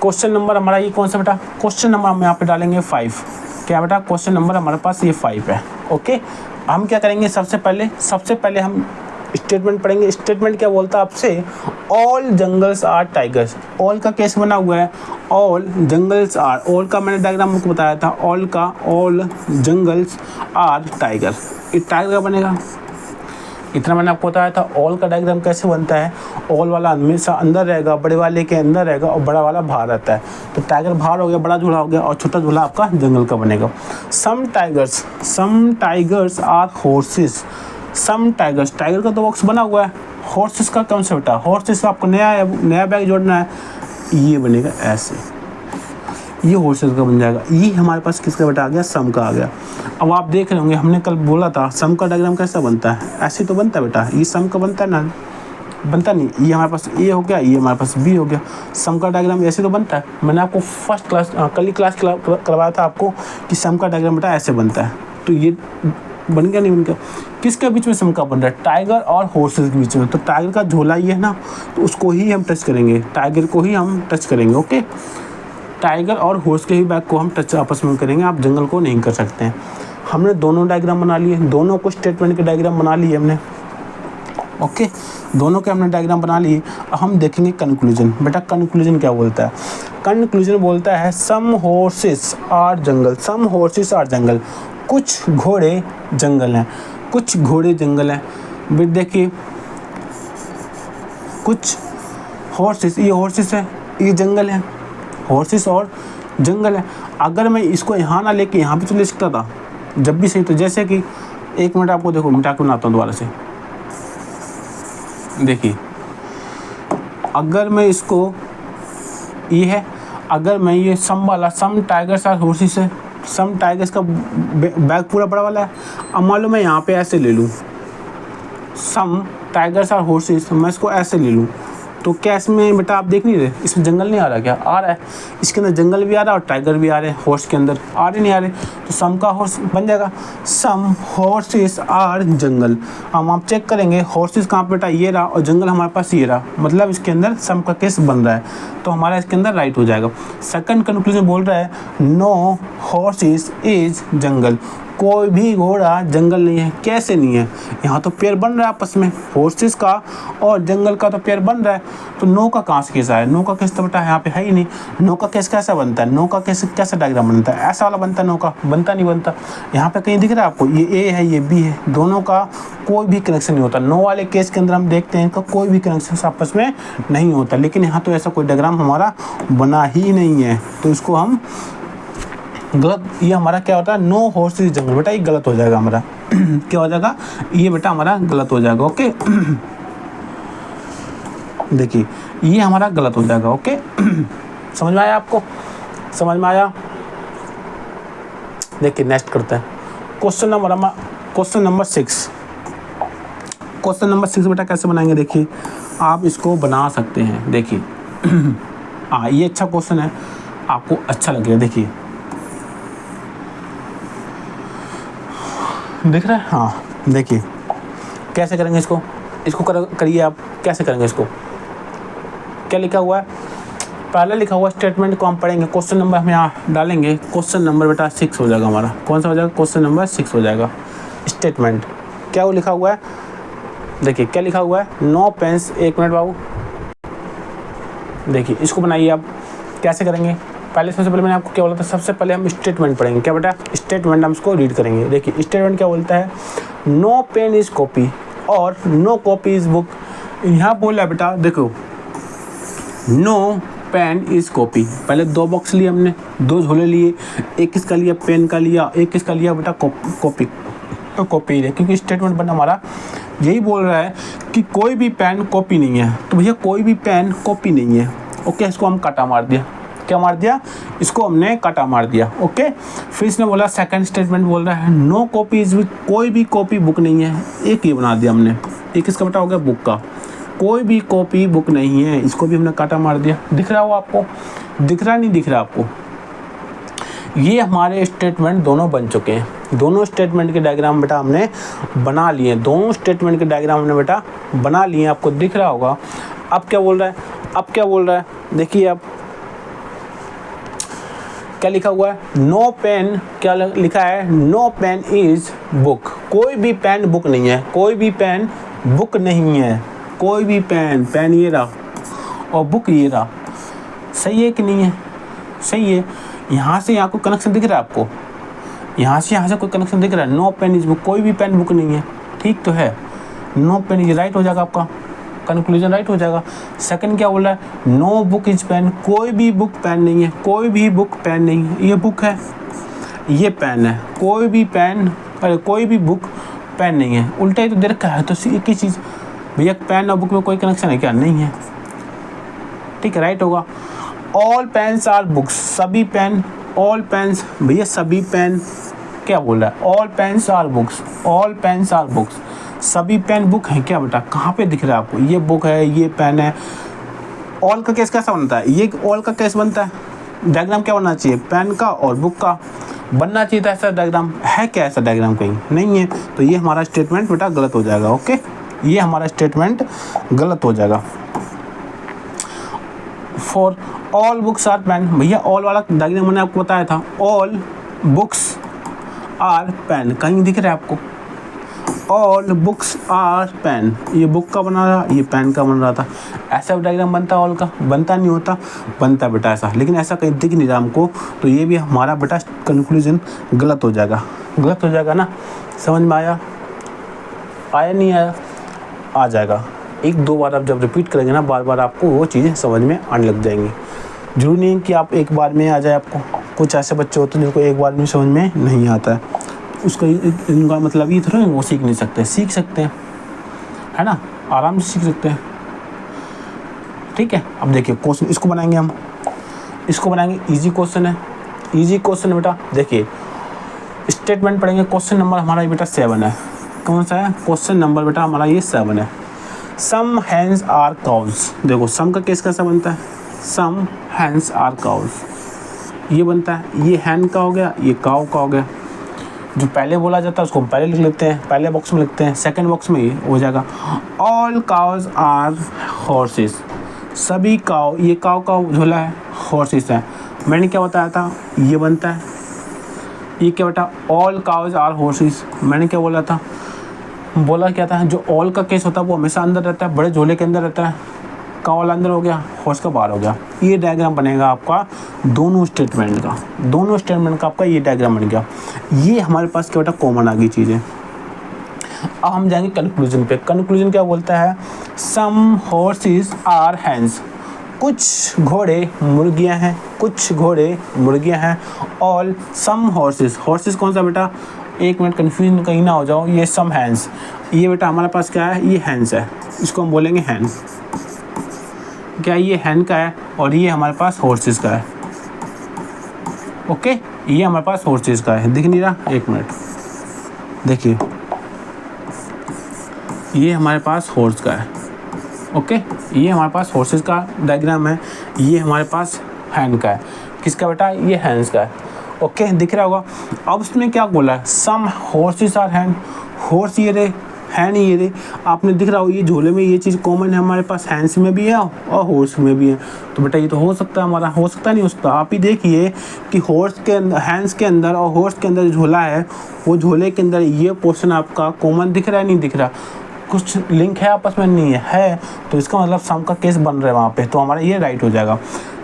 क्वेश्चन नंबर हमारा ये कौन सा बेटा, क्वेश्चन नंबर हम यहाँ पे डालेंगे 5। क्या बेटा, क्वेश्चन नंबर हमारे पास ये 5 है। ओके, हम क्या करेंगे, सबसे पहले हम स्टेटमेंट पढ़ेंगे। स्टेटमेंट क्या बोलता है आपसे, all jungles are tigers, all का केस बना हुआ है, ऑल जंगल्स आर, ऑल का मैंने डायग्राम आपको बताया था, ऑल जंगल्स आर टाइगर, ये टाइगर का बनेगा, इतना मैंने आपको बताया था। ऑल का डायग्राम कैसे बनता है, ऑल वाला हमेशा अंदर रहेगा, बड़े वाले के अंदर रहेगा और बड़ा वाला बाहर रहता है, तो टाइगर बाहर हो गया, बड़ा झूला हो गया, और छोटा झूला आपका जंगल का बनेगा। Some tigers are horses, some tigers, tiger का तो बॉक्स बना हुआ है, हॉर्सेस का कौन सा बेटा, हॉर्सेस का आपको नया बैग जोड़ना है, ये बनेगा ऐसे, ये हॉर्सेस का बन जाएगा। ये हमारे पास किसका बेटा आ गया, सम का आ गया। अब आप देख रहे होंगे, हमने कल बोला था सम का डायग्राम कैसा बनता है, ऐसे तो बनता है बेटा, ये सम का बनता है ना, बनता नहीं, ये हमारे पास ए हो गया, ये हमारे पास बी हो गया। सम का डायग्राम ऐसे तो बनता है। मैंने आपको फर्स्ट क्लास कल ही क्लास करवाया था आपको कि सम का डायग्राम बेटा ऐसे बनता है। तो ये बन गया नहीं बन गया। किसके बीच में सम का बन रहा है? टाइगर और हॉर्सेस के बीच में। तो टाइगर का झोला ये है ना, तो उसको ही हम टच करेंगे, टाइगर को ही हम टच करेंगे। ओके, टाइगर और हॉर्स के ही बैक को हम टच आपस में करेंगे, आप जंगल को नहीं कर सकते हैं। हमने दोनों डायग्राम बना लिए, दोनों को स्टेटमेंट के डायग्राम बना लिए हमने। ओके, दोनों के हमने डायग्राम बना लिए। अब हम देखेंगे कंक्लूजन। बेटा कंक्लूजन क्या बोलता है? कंक्लूजन बोलता है some horses are jungle, some horses are jungle, कुछ घोड़े जंगल हैं, कुछ घोड़े जंगल हैं। फिर देखिए कुछ हॉर्सेस, ये हॉर्सेस है, ये जंगल है, हॉर्सेस और जंगल है। अगर मैं इसको यहाँ ना लेके यहाँ पे तो ले सकता था जब भी सही। तो जैसे कि एक मिनट आपको देखो, मिटा के बनाता हूँ दोबारा से। देखिए अगर मैं इसको, ये है, अगर मैं ये सम वाला, सम टाइगर्स और हॉर्सेस है, सम टाइगर्स का बैग पूरा बड़ा वाला है। अब मान लो मैं यहाँ पे ऐसे ले लूँ, सम टाइगर्स और हॉर्सेस, मैं इसको ऐसे ले लूँ, तो क्या इसमें बेटा आप देख नहीं रहे, इसमें जंगल नहीं आ रहा? क्या आ रहा है? इसके अंदर जंगल भी आ रहा है और टाइगर भी आ रहे हैं, हॉर्स के अंदर आ रहे नहीं आ रहे? तो सम का हॉर्स बन जाएगा सम हॉर्सेस आर जंगल। हम आप चेक करेंगे हॉर्सेस कहाँ पे बेटा, ये रहा, और जंगल हमारे पास ये रहा, मतलब इसके अंदर सम का केस बन रहा है, तो हमारा इसके अंदर राइट हो जाएगा। सेकंड कंक्लूजन बोल रहा है नो हॉर्सेस इज जंगल, कोई भी घोड़ा जंगल नहीं है। कैसे नहीं है? यहाँ तो पेयर बन रहा है आपस में, हॉर्सेस का और जंगल का तो पेयर बन रहा है। तो नो का कहाँ से केस आया? नो का केस तो बेटा यहाँ पे है ही नहीं। नो का केस कैसा बनता है? नो का केस कैसा डायग्राम बनता है? ऐसा वाला बनता है, नो का बनता नहीं बनता। यहाँ पे कहीं दिख रहा है आपको? ये ए है, ये बी है, दोनों का कोई भी कनेक्शन नहीं होता। नो वाले केस के अंदर हम देखते हैं इनका कोई भी कनेक्शन आपस में नहीं होता, लेकिन यहाँ तो ऐसा कोई डायग्राम हमारा बना ही नहीं है, तो इसको हम गलत, ये हमारा क्या होता है? नो हॉर्सेस जंगल, बेटा ये गलत हो जाएगा हमारा। क्या हो जाएगा? ये बेटा हमारा गलत हो जाएगा। ओके, देखिए ये हमारा गलत हो जाएगा। ओके, समझ में आया आपको? समझ में आया? देखिए नेक्स्ट करते हैं क्वेश्चन नंबर 6। क्वेश्चन नंबर 6 बेटा कैसे बनाएंगे? देखिए आप इसको बना सकते हैं। देखिए हाँ, ये अच्छा क्वेश्चन है, आपको अच्छा लगेगा। देखिए दिख रहा है? हाँ, देखिए कैसे करेंगे इसको, करिए आप। कैसे करेंगे इसको? क्या लिखा हुआ है? पहले लिखा हुआ स्टेटमेंट को हम पढ़ेंगे, क्वेश्चन नंबर हम यहाँ डालेंगे। क्वेश्चन नंबर बेटा 6 हो जाएगा हमारा। कौन सा हो जाएगा? क्वेश्चन नंबर 6 हो जाएगा। स्टेटमेंट क्या वो लिखा हुआ है? देखिए क्या लिखा हुआ है? No pens. एक मिनट बाबू, देखिए इसको बनाइए आप। कैसे करेंगे? पहले सबसे पहले मैंने आपको क्या बोला था, सबसे पहले हम स्टेटमेंट पढ़ेंगे। क्या बेटा? स्टेटमेंट हम इसको रीड करेंगे। देखिए स्टेटमेंट क्या बोलता है? नो पेन इज कॉपी और नो कॉपी इज बुक। यहाँ बोला बेटा, देखो नो पेन इज कॉपी। पहले 2 बॉक्स लिए हमने, 2 झोले लिए, एक किसका लिया? पेन का लिया, एक किसका लिया बेटा? कॉपी। तो कॉपी है, क्योंकि स्टेटमेंट बना हमारा यही बोल रहा है कि कोई भी पेन कॉपी नहीं है। तो भैया कोई भी पेन कॉपी नहीं है। ओके, इसको हम काटा मार दिया। क्या मार दिया? इसको हमने काटा मार दिया। ओके, फिर इसने बोला सेकंड स्टेटमेंट बोल रहा है नो कॉपी इज बुक, कोई भी कॉपी बुक नहीं है। एक ये बना दिया हमने, एक इसका बेटा हो गया बुक का, कोई भी कॉपी बुक नहीं है, इसको भी हमने काटा मार दिया। दिख रहा हो आपको? दिख रहा नहीं दिख रहा आपको? ये हमारे स्टेटमेंट दोनों बन चुके हैं। दोनों स्टेटमेंट के डायग्राम बेटा हमने बना लिए। दोनों स्टेटमेंट के डायग्राम हमने बेटा बना लिए, आपको दिख रहा होगा। अब क्या बोल रहा है? अब क्या बोल रहा है? देखिए आप क्या लिखा हुआ है? No pen. क्या लिखा है? नो पेन इज बुक, कोई भी पेन बुक नहीं है। कोई भी पेन बुक नहीं है। कोई भी पेन, पेन ये रहा और बुक ये रहा। सही है कि नहीं है? सही है। यहाँ से यहाँ कोई कनेक्शन दिख रहा है आपको? यहाँ से कोई कनेक्शन दिख रहा है? नो पेन इज बुक, कोई भी पेन बुक नहीं है। ठीक तो है, नो पेन इज राइट हो जाएगा आपका, कंक्लूजन राइट हो जाएगा। सेकंड क्या बोल रहा है? नो बुक इज पेन, कोई भी बुक पेन नहीं है। कोई भी बुक पेन नहीं है। ये बुक है, ये पेन है। कोई भी पेन, अरे कोई भी बुक पेन नहीं है। उल्टा ही तो दे रखा है। तो एक ही चीज़ भैया, पेन और बुक में कोई कनेक्शन है क्या? नहीं है। ठीक है, राइट होगा। ऑल पेन्स आर बुक्स, सभी पेन, ऑल पेन्स भैया सभी पेन। क्या बोल रहा है? All pens are books, all pens are books, सभी पेन बुक हैं क्या बेटा? कहाँ पे दिख रहा है आपको? ये बुक है, ये पेन है। ऑल का केस कैसा बनता है? ये ऑल का केस बनता है। डायग्राम क्या बनना चाहिए? पेन का और बुक का बनना चाहिए था ऐसा डायग्राम। है क्या ऐसा डायग्राम? कहीं नहीं है। तो ये हमारा स्टेटमेंट बेटा गलत हो जाएगा। ओके, ये हमारा स्टेटमेंट गलत हो जाएगा। For all books are pen, भैया ऑल वाला डायग्राम मैंने आपको बताया था। ऑल बुक्स आर पेन, कहीं दिख रहा है आपको? ऑल बुक्स आर पेन, ये बुक का बना रहा, ये पेन का बन रहा था। ऐसा डायग्राम बनता ऑल का? बनता नहीं होता, बनता बेटा ऐसा, लेकिन ऐसा कहीं दिख नहीं रहा हमको। तो ये भी हमारा बेटा कंक्लूजन गलत हो जाएगा। गलत हो जाएगा ना? समझ में आया? आया नहीं आया? आ जाएगा। एक दो बार आप जब रिपीट करेंगे ना, बार बार आपको वो चीज़ें समझ में आने लग जाएंगी। जरूरी नहीं कि आप एक बार में आ जाए आपको। कुछ ऐसे बच्चे होते हैं जिनको एक बार में समझ में नहीं आता है। उसका इनका मतलब ये थोड़ा वो सीख नहीं सकते, सीख सकते हैं, है ना, आराम से सीख सकते हैं। ठीक है, अब देखिए क्वेश्चन इसको बनाएंगे हम। इसको बनाएंगे, इजी क्वेश्चन है, इजी क्वेश्चन है बेटा। देखिए स्टेटमेंट पढ़ेंगे। क्वेश्चन नंबर हमारा बेटा 7 है। कौन सा है? क्वेश्चन नंबर बेटा हमारा ये 7 है। सम हैंस आर काउज। देखो सम का केस कैसा बनता है? सम हैंस आर काउज ये बनता है। ये हैन का हो गया, ये काउ का हो गया। जो पहले बोला जाता है उसको हम पहले लिख लेते हैं, पहले बॉक्स में लिखते हैं। सेकंड बॉक्स में ये हो जाएगा ऑल काउज आर हॉर्सेस। सभी काउ, ये काउ का झोला है, हॉर्सेस है। मैंने क्या बताया था? ये बनता है। ये क्या बेटा? All cows are horses. मैंने क्या बोला था? बोला क्या था? जो ऑल का केस होता है वो हमेशा अंदर रहता है, बड़े झोले के अंदर रहता है। काउ वाला अंदर हो गया, हॉर्स का बाहर हो गया। ये डायग्राम बनेगा आपका दोनों स्टेटमेंट का। दोनों स्टेटमेंट का आपका ये डायग्राम बन गया। ये हमारे पास क्या बेटा कॉमन आ गई चीज़ें। अब हम जाएंगे कंक्लूजन पे। कंक्लूजन क्या बोलता है? Some horses are hence. कुछ घोड़े मुर्गियां हैं, कुछ घोड़े मुर्गियां हैं। ऑल सम हॉर्सेस, हॉर्सेस कौन सा बेटा? एक मिनट कन्फ्यूजन कहीं ना हो जाओ। ये सम हैंस, ये बेटा हमारे पास क्या है? ये हैंस है, इसको हम बोलेंगे हैन। क्या ये हैन का है? और ये हमारे पास हॉर्सेस का है। ओके, ये हमारे पास हॉर्सेस का है। दिख नहीं रहा? एक मिनट देखिए, ये हमारे पास हॉर्स का है। ओके, ये हमारे पास हॉर्सेस का डायग्राम है। ये हमारे पास हैन का है। किसका बेटा? ये हैंस का है। ओके, दिख रहा होगा। अब उसमें क्या बोला है? Some horses are Hahn. Horse ये रे, हैन ये रे। आपने दिख रहा हो ये झोले में ये चीज़ कॉमन है हमारे पास, हैंड्स में भी है और हॉर्स में भी है। तो बेटा ये तो हो सकता है हमारा, हो सकता नहीं हो सकता। आप ही देखिए कि हॉर्स के अंदर, हैंड्स के अंदर और हॉर्स के अंदर झोला है, वो झोले के अंदर ये पोर्शन आपका कॉमन दिख रहा है? नहीं दिख रहा? कुछ लिंक है आपस में? नहीं है। तो इसका मतलब सम का केस बन रहा है वहाँ पे, तो हमारा ये राइट हो जाएगा।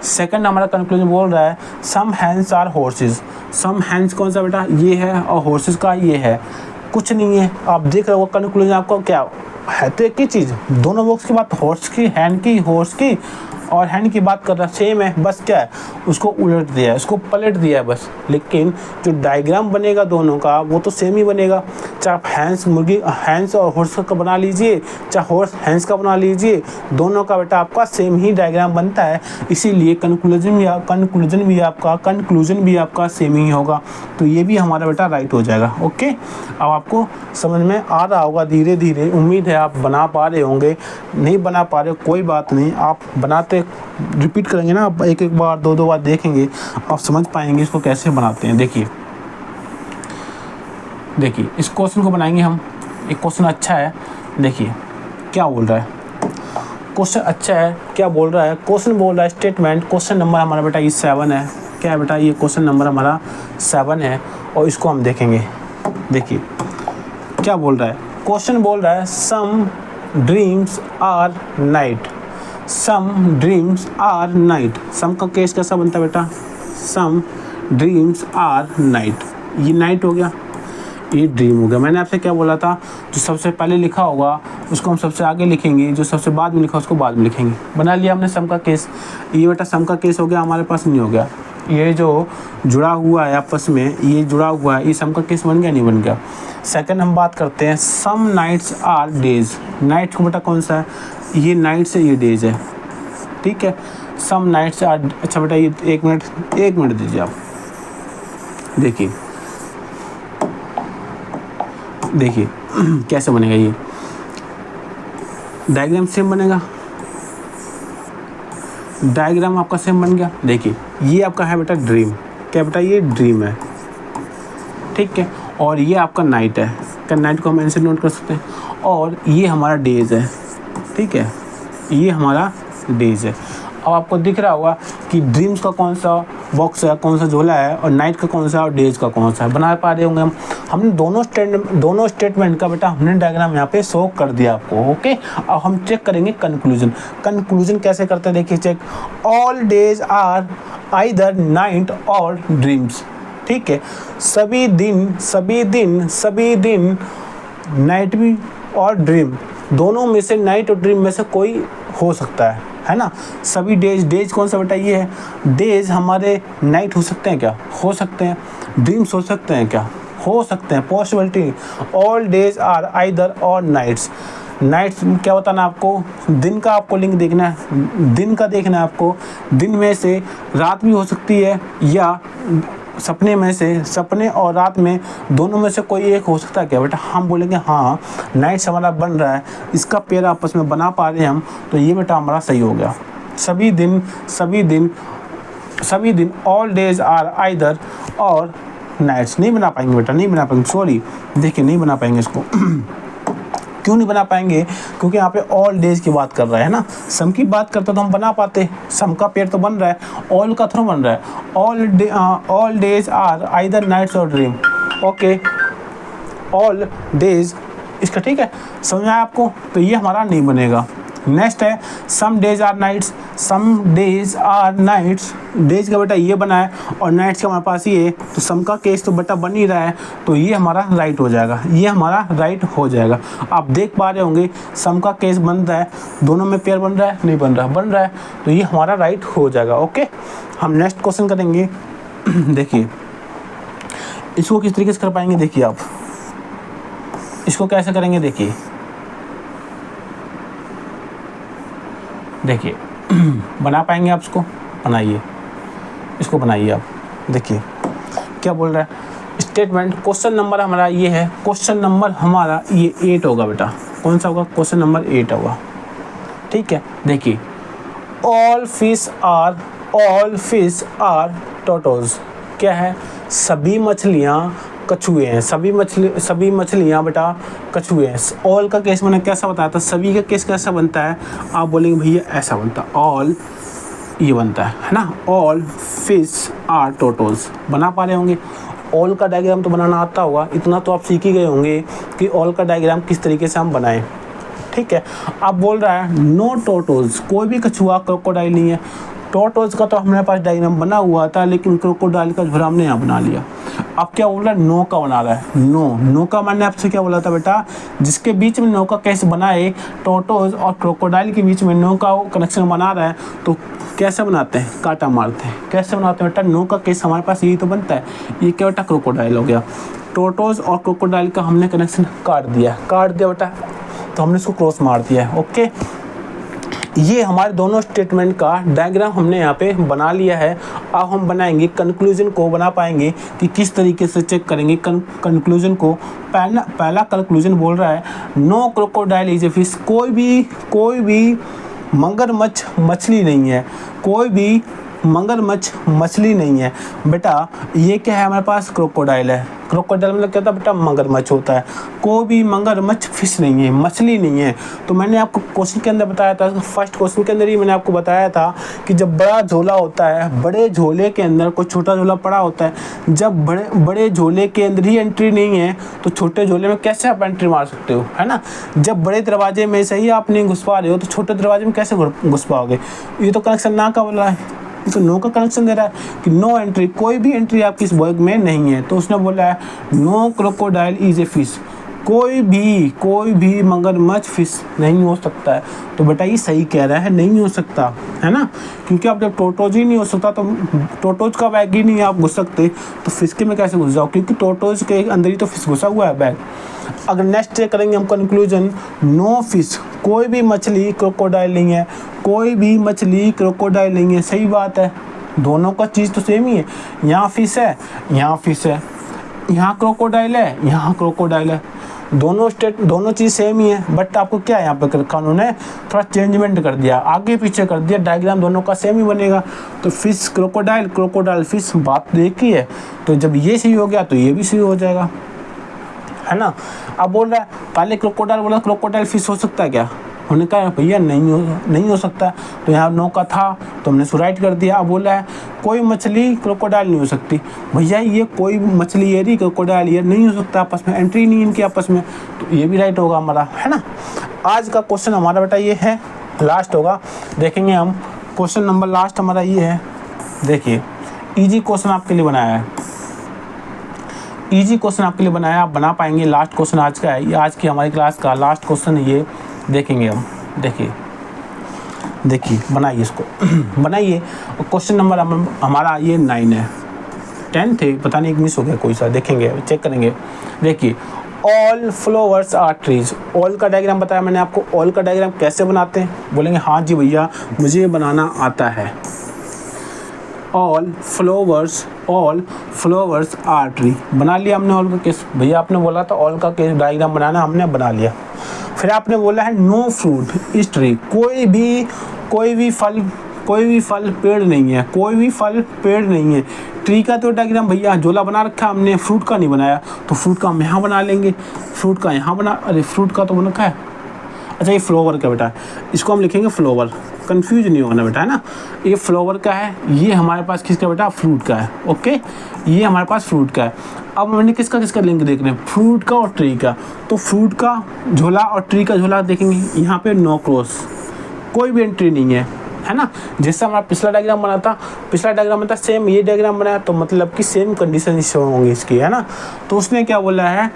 सेकंड हमारा कंक्लूजन बोल रहा है some hands are horses. Some hands कौन सा बेटा? ये है, और हॉर्सेस का ये है। कुछ नहीं है। आप देख रहे हो कंक्लूजन आपका क्या है? तो एक ही चीज़, दोनों बॉक्स की बात हॉर्स की, हैंड की, हॉर्स की और हैंड की बात कर रहा, सेम है। बस क्या है, उसको उलट दिया है, उसको पलट दिया है बस। लेकिन जो डायग्राम बनेगा दोनों का वो तो सेम ही बनेगा। चाहे आप हैंड्स मुर्गी, हैंड्स और हॉर्स का बना लीजिए, चाहे हॉर्स हैंड्स का बना लीजिए, दोनों का बेटा आपका सेम ही डायग्राम बनता है। इसीलिए कंक्लूजन भी आपका सेम ही होगा। तो ये भी हमारा बेटा राइट हो जाएगा। ओके, अब आपको समझ में आ रहा होगा धीरे धीरे। उम्मीद है आप बना पा रहे होंगे। नहीं बना पा रहे कोई बात नहीं, आप बनाते रिपीट करेंगे ना, आप एक बार दो बार देखेंगे, आप समझ पाएंगे इसको कैसे बनाते हैं। देखिए इस क्वेश्चन को बनाएंगे हम। एक क्वेश्चन अच्छा है, देखिए क्या बोल रहा है। क्वेश्चन अच्छा है, क्या बोल रहा है? क्वेश्चन बोल रहा है स्टेटमेंट। क्वेश्चन नंबर हमारा बेटा ये 7 है। क्या है बेटा? ये क्वेश्चन नंबर हमारा 7 है और इसको हम देखेंगे। देखिए क्या बोल रहा है। क्वेश्चन बोल रहा है some dreams are night. Some dreams are night. Some का केस कैसा बनता है बेटा? Some dreams are night. ये नाइट हो गया, ये ड्रीम हो गया। मैंने आपसे क्या बोला था? जो सबसे पहले लिखा होगा उसको हम सबसे आगे लिखेंगे, जो सबसे बाद में लिखा उसको बाद में लिखेंगे। बना लिया हमने सम का केस। ये बेटा सम का केस हो गया, हमारे पास नहीं हो गया। ये जो जुड़ा हुआ है आपस में, ये जुड़ा हुआ है, ये सम का केस बन गया? नहीं बन गया। सेकंड हम बात करते हैं सम नाइट्स आर डेज। नाइट्स को बेटा कौन सा है? ये नाइट्स है, ये डेज है। ठीक है, सम नाइट्स आर। अच्छा बेटा ये एक मिनट दीजिए आप। देखिए कैसे बनेगा ये। डायग्राम सेम बनेगा, डायग्राम आपका सेम बन गया। देखिए ये आपका है बेटा ड्रीम, क्या बेटा ये ड्रीम है, ठीक है। और ये आपका नाइट है, क्या नाइट को हम ऐसे नोट कर सकते हैं। और ये हमारा डेज है, ठीक है, ये हमारा डेज है। अब आपको दिख रहा होगा कि ड्रीम्स का कौन सा बॉक्स है, कौन सा झोला है, और नाइट का कौन सा और डेज का कौन सा है, बना पा रहे होंगे हम। हमने दोनों स्टेटमेंट का बेटा हमने डायग्राम यहाँ पे शो कर दिया आपको, ओके। अब हम चेक करेंगे कंक्लूजन कैसे करते हैं, देखिए check. All days are either night और ड्रीम्स, ठीक है। सभी दिन नाइट भी और ड्रीम, दोनों में से नाइट और ड्रीम में से कोई हो सकता है ना। सभी डेज कौन सा बेटा ये है, डेज हमारे नाइट हो सकते हैं क्या, हो सकते हैं। ड्रीम्स हो सकते हैं क्या, हो सकते हैं, possibility. All days are either और नाइट्स क्या बताना आपको, दिन का आपको लिंक देखना है, दिन का देखना है आपको। दिन में से रात भी हो सकती है, या सपने में से, सपने और रात में दोनों में से कोई एक हो सकता है क्या बेटा। हम बोलेंगे हाँ नाइट्स हमारा बन रहा है, इसका पेयर आपस में बना पा रहे हैं हम, तो ये बेटा हमारा सही हो गया। सभी दिन ऑल डेज आर आइदर और नाइट्स नहीं बना पाएंगे बेटा, नहीं बना पाएंगे, सॉरी। देखिए नहीं बना पाएंगे इसको क्यों नहीं बना पाएंगे, क्योंकि यहाँ पे ऑल डेज की बात कर रहा है ना। सम की बात करते तो हम बना पाते, सम का पेयर तो बन रहा है, ऑल का थ्रू बन रहा है। All days are either nights और ड्रीम, ओके। ऑल डेज इसका ठीक है, समझ आया आपको। तो ये हमारा नहीं बनेगा। नेक्स्ट है some days are nights, days का बेटा ये बना है और नाइट्स का हमारे पास ये, तो सम का केस तो बेटा बन ही रहा है, तो ये हमारा राइट हो जाएगा, ये हमारा राइट हो जाएगा। आप देख पा रहे होंगे सम का केस बन रहा है, दोनों में पेयर बन रहा है, नहीं बन रहा है, तो ये हमारा राइट हो जाएगा, ओके। हम नेक्स्ट क्वेश्चन करेंगे। देखिए इसको किस तरीके से कर पाएंगे, देखिए आप इसको कैसे करेंगे, देखिए बना पाएंगे आप इसको, इसको बनाइए आप। देखिए क्या बोल रहा है स्टेटमेंट, क्वेश्चन नंबर हमारा ये है, क्वेश्चन नंबर हमारा ये 8 होगा बेटा। कौन सा होगा, क्वेश्चन नंबर 8 होगा, ठीक है। देखिए ऑल फिश आर टोटोज, क्या है, सभी मछलियाँ कछुए हैं, सभी मछलियाँ बेटा कछुए हैं। ऑल का केस मैंने कैसा बताया था, सभी का केस कैसा बनता है, आप बोलेंगे भैया ऐसा बनता है, ऑल ये बनता है ना। ऑल फिश आर टोटोज बना पा रहे होंगे। ऑल का डायग्राम तो बनाना आता होगा, इतना तो आप सीख ही गए होंगे कि ऑल का डायग्राम किस तरीके से हम बनाएं, ठीक है। अब बोल रहा है नो टोटोज, कोई भी कछुआ क्रोकोडाइल नहीं है। टोटोज का तो हमारे पास डायग्राम बना हुआ था, लेकिन क्रोकोडाइल का झुरा हमने यहाँ बना लिया। अब क्या बोल रहा है, नो का बना रहा है। नो का मैंने आपसे क्या बोला था बेटा, जिसके बीच में नो का केस बनाए, टोटोज और क्रोकोडाइल के बीच में नो का कनेक्शन बना रहा है, तो कैसे बनाते हैं, कांटा मारते हैं। कैसे बनाते हैं बेटा, नो का केस हमारे पास यही तो बनता है, ये क्या बेटा क्रोकोडाइल हो गया। टोटोज और क्रोकोडाइल का हमने कनेक्शन काट दिया बेटा, तो हमने इसको क्रॉस मार दिया है, ओके। ये हमारे दोनों स्टेटमेंट का डायग्राम हमने यहाँ पे बना लिया है। अब हम बनाएंगे कंक्लूजन को, बना पाएंगे कि किस तरीके से चेक करेंगे कंक्लूजन को। पहला कंक्लूजन बोल रहा है no crocodile is a fish, कोई भी मगरमच्छ मछली नहीं है, कोई भी मगरमच्छ मछली नहीं है। बेटा ये क्या है, हमारे पास क्रोकोडाइल है। क्रोकोडाइल मतलब क्या होता है बेटा, मगरमच्छ होता है। कोई भी मगरमच्छ फिश नहीं है, मछली नहीं है। तो मैंने आपको क्वेश्चन के अंदर बताया था, फर्स्ट क्वेश्चन के अंदर ही मैंने आपको बताया था कि जब बड़ा झोला होता है, बड़े झोले के अंदर कोई छोटा झोला पड़ा होता है, जब बड़े झोले के अंदर ही एंट्री नहीं है, तो छोटे झोले में कैसे आप एंट्री मार सकते हो, है ना। जब बड़े दरवाजे में से ही आप नहीं घुस पा रहे हो, तो छोटे दरवाजे में कैसे घुस पाओगे। ये तो कनेक्शन ना का बोला है, तो नो का कनेक्शन दे रहा है कि नो एंट्री, कोई भी एंट्री आपकी इस वर्ग में नहीं है। तो उसने बोला है no crocodile is a fish, कोई भी मगरमच्छ फिश नहीं हो सकता है। तो बेटा ये सही कह रहा है, नहीं हो सकता, है ना। क्योंकि आप जब टोटोज ही नहीं हो सकता, तो टोटोज का बैग ही नहीं आप घुस सकते, तो फिश के में कैसे घुस जाओ, क्योंकि टोटोज के अंदर ही तो फिश घुसा हुआ है बैग। अगर नेक्स्ट चेक करेंगे हम कंक्लूजन, नो फिश, कोई भी मछली क्रोकोडाइल नहीं है, कोई भी मछली क्रोकोडाइल नहीं है। सही बात है, दोनों का चीज़ तो सेम ही है। यहाँ फिश है, यहाँ फिश है, यहाँ क्रोकोडाइल है, यहाँ क्रोकोडाइल है। दोनों चीज़ सेम ही है, बट आपको क्या है यहाँ पे कानून है, थोड़ा चेंजमेंट कर दिया, आगे पीछे कर दिया, डायग्राम दोनों का सेम ही बनेगा। तो फिश क्रोकोडाइल, क्रोकोडाइल फिश, बात तो एक ही है। तो जब ये सही हो गया तो ये भी सही हो जाएगा, है ना। अब बोल रहा है पहले क्रोकोडाइल बोला, क्रोकोडाइल फिश हो सकता है क्या? हमने कहा भैया नहीं हो सकता। तो यहाँ नो का था तो हमने इसको राइट कर दिया। अब बोला है कोई मछली क्रोकोडाइल नहीं हो सकती। भैया ये कोई मछली ये क्रोकोडाइल ये नहीं हो सकता, आपस में एंट्री नहीं इनके आपस में, तो ये भी राइट होगा हमारा, है ना। आज का क्वेश्चन हमारा बेटा ये है, लास्ट होगा, देखेंगे हम क्वेश्चन नंबर लास्ट हमारा ये है। देखिए ईजी क्वेश्चन आपके लिए बनाया है, ईजी क्वेश्चन आपके लिए बनाया, आप बना पाएंगे। लास्ट क्वेश्चन आज का है, ये आज की हमारी क्लास का लास्ट क्वेश्चन है ये, देखेंगे हम। देखिए बनाइए इसको बनाइए। क्वेश्चन नंबर हमारा ये 9 है, 10 थे, पता नहीं एक मिस हो गया कोई सा, देखेंगे चेक करेंगे। देखिए all flowers are trees, all का डायग्राम बताया मैंने आपको, ऑल का डायग्राम कैसे बनाते हैं? बोलेंगे हाँ जी भैया मुझे बनाना आता है। ऑल फ्लावर्स आर ट्री, बना लिया हमने ऑल का केस। भैया आपने बोला था ऑल का केस डायग्राम बनाना, हमने बना लिया। फिर आपने बोला है नो फ्रूट इस ट्री, कोई भी फल पेड़ नहीं है, कोई भी फल पेड़ नहीं है। ट्री का तो डायग्राम भैया झोला बना रखा है हमने, फ्रूट का नहीं बनाया, तो फ्रूट का हम यहाँ बना लेंगे, फ्रूट का यहाँ बना, अरे फ्रूट का तो बना रखा है, अच्छा ये फ्लावर का बेटा, इसको हम लिखेंगे फ्लावर, कंफ्यूज नहीं होना बेटा, है ना। ये फ्लावर का है, ये हमारे पास किसका बेटा, फ्रूट का है, ओके, ये हमारे पास फ्रूट का है। अब मैंने किसका लिंक देख रहे हैं, फ्रूट का और ट्री का, तो फ्रूट का झोला और ट्री का झोला देखेंगे, यहाँ पे नो क्रॉस, कोई भी एंट्री नहीं है ना। जैसे हमारा पिछला डायग्राम बना था, सेम ये डायग्राम बनाया, तो मतलब कि सेम कंडीशन होंगी इसकी, है ना। तो उसने क्या बोला है,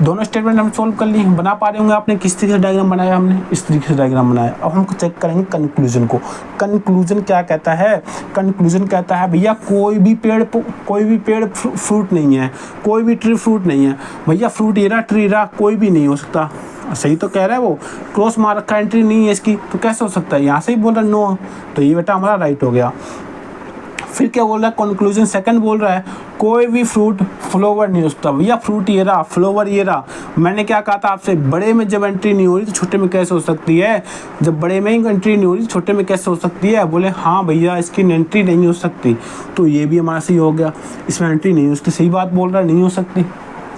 दोनों स्टेटमेंट हम सोल्व कर ली, बना पा रहे होंगे आपने, किस तरीके से डायग्राम बनाया हमने, इस तरीके से डायग्राम बनाया। अब हम चेक करेंगे कंक्लूजन को। कंक्लूजन क्या कहता है, कंक्लूजन कहता है भैया कोई भी पेड़ फ्रूट नहीं है, कोई भी ट्री फ्रूट नहीं है। भैया फ्रूट ये रहा, ट्री रहा, कोई भी नहीं हो सकता, सही तो कह रहा है वो, क्रॉस मार रखा, एंट्री नहीं है इसकी, तो कैसे हो सकता है, यहाँ से ही बोल रहा है नो, तो ये बेटा हमारा राइट हो गया। फिर क्या बोल रहा है, कंक्लूजन सेकंड बोल रहा है कोई भी फ्रूट फ्लावर नहीं हो सकता। भैया फ्रूट ये रहा, फ्लावर ये रहा, मैंने क्या कहा था आपसे, बड़े में जब एंट्री नहीं हो रही तो छोटे में कैसे हो सकती है, जब बड़े में ही एंट्री नहीं हो रही तो छोटे में कैसे हो सकती है। बोले हाँ भैया इसकी एंट्री नहीं हो सकती, तो ये भी हमारा सही हो गया, इसमें एंट्री नहीं हो सकती, सही बात बोल रहा है, नहीं हो सकती,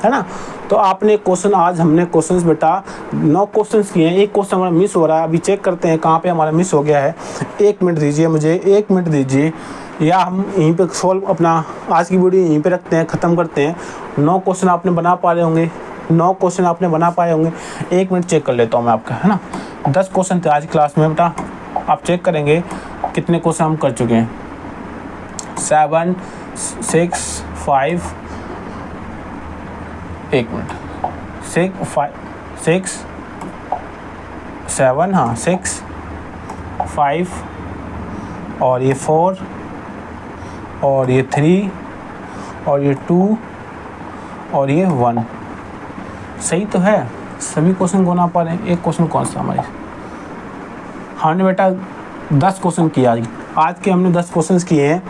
है ना। तो आपने क्वेश्चन, आज हमने क्वेश्चंस बेटा 9 क्वेश्चंस किए हैं, एक क्वेश्चन हमारा मिस हो रहा है, अभी चेक करते हैं कहाँ पे हमारा मिस हो गया है। 1 मिनट दीजिए मुझे, 1 मिनट दीजिए, या हम यहीं पे सोल्व अपना आज की वीडियो यहीं पे रखते हैं, ख़त्म करते हैं। 9 क्वेश्चन आपने बना पा रहे होंगे, 9 क्वेश्चन आपने बना पाए होंगे। 1 मिनट चेक कर लेता हूँ मैं आपका, है ना। 10 क्वेश्चन थे आज क्लास में बेटा, आप चेक करेंगे कितने क्वेश्चन हम कर चुके हैं। 7 6 5 1 मिनट 6 5 6 7 हाँ 6 5 और ये 4 और ये 3 और ये 2 और ये 1, सही तो है, सभी क्वेश्चन को ना पा रहे हैं। एक क्वेश्चन कौन सा हमारे, हमने बेटा 10 क्वेश्चन किया, आज के हमने 10 क्वेश्चन किए हैं,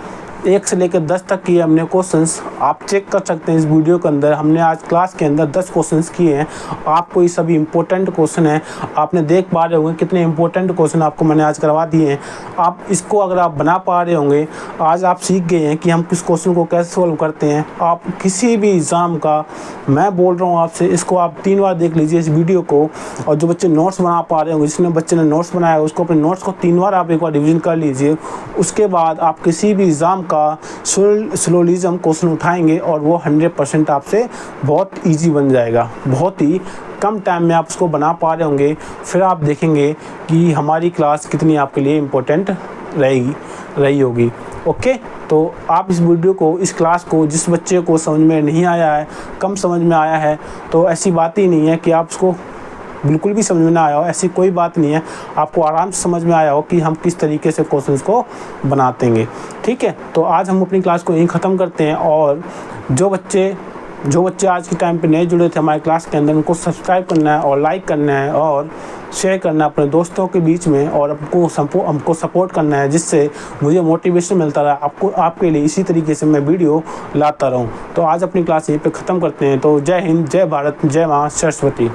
1 से लेकर 10 तक किए हमने क्वेश्चंस, आप चेक कर सकते हैं इस वीडियो के अंदर। हमने आज क्लास के अंदर 10 क्वेश्चंस किए हैं, आपको ये सभी इंपॉर्टेंट क्वेश्चन हैं, आपने देख पा रहे होंगे कितने इंपॉर्टेंट क्वेश्चन आपको मैंने आज करवा दिए हैं। आप इसको अगर आप बना पा रहे होंगे, आज आप सीख गए हैं कि हम किस क्वेश्चन को कैसे सोल्व करते हैं। आप किसी भी एग्ज़ाम का, मैं बोल रहा हूँ आपसे, इसको आप 3 बार देख लीजिए इस वीडियो को, और जो बच्चे नोट्स बना पा रहे होंगे, जिसने बच्चे ने नोट्स बनाया उसको अपने नोट्स को 3 बार आप एक बार रिविजन कर लीजिए। उसके बाद आप किसी भी एग्ज़ाम का स्लोलिज्म क्वेश्चन उठाएंगे और वो 100% आपसे बहुत इजी बन जाएगा, बहुत ही कम टाइम में आप उसको बना पा रहे होंगे। फिर आप देखेंगे कि हमारी क्लास कितनी आपके लिए इम्पोर्टेंट रही होगी। ओके, तो आप इस वीडियो को, इस क्लास को, जिस बच्चे को समझ में नहीं आया है, कम समझ में आया है, तो ऐसी बात ही नहीं है कि आप उसको बिल्कुल भी समझ में ना आया हो, ऐसी कोई बात नहीं है। आपको आराम से समझ में आया हो कि हम किस तरीके से क्वेश्चंस को बनाते हैं, ठीक है। तो आज हम अपनी क्लास को यहीं ख़त्म करते हैं, और जो बच्चे जो बच्चे आज के टाइम पे नए जुड़े थे हमारे क्लास के अंदर, उनको सब्सक्राइब करना है और लाइक करना है और शेयर करना है अपने दोस्तों के बीच में, और हमको सपोर्ट करना है, जिससे मुझे मोटिवेशन मिलता रहा आपके लिए इसी तरीके से मैं वीडियो लाता रहूं। तो आज अपनी क्लास यहीं पे ख़त्म करते हैं। तो जय हिंद, जय भारत, जय माँ सरस्वती।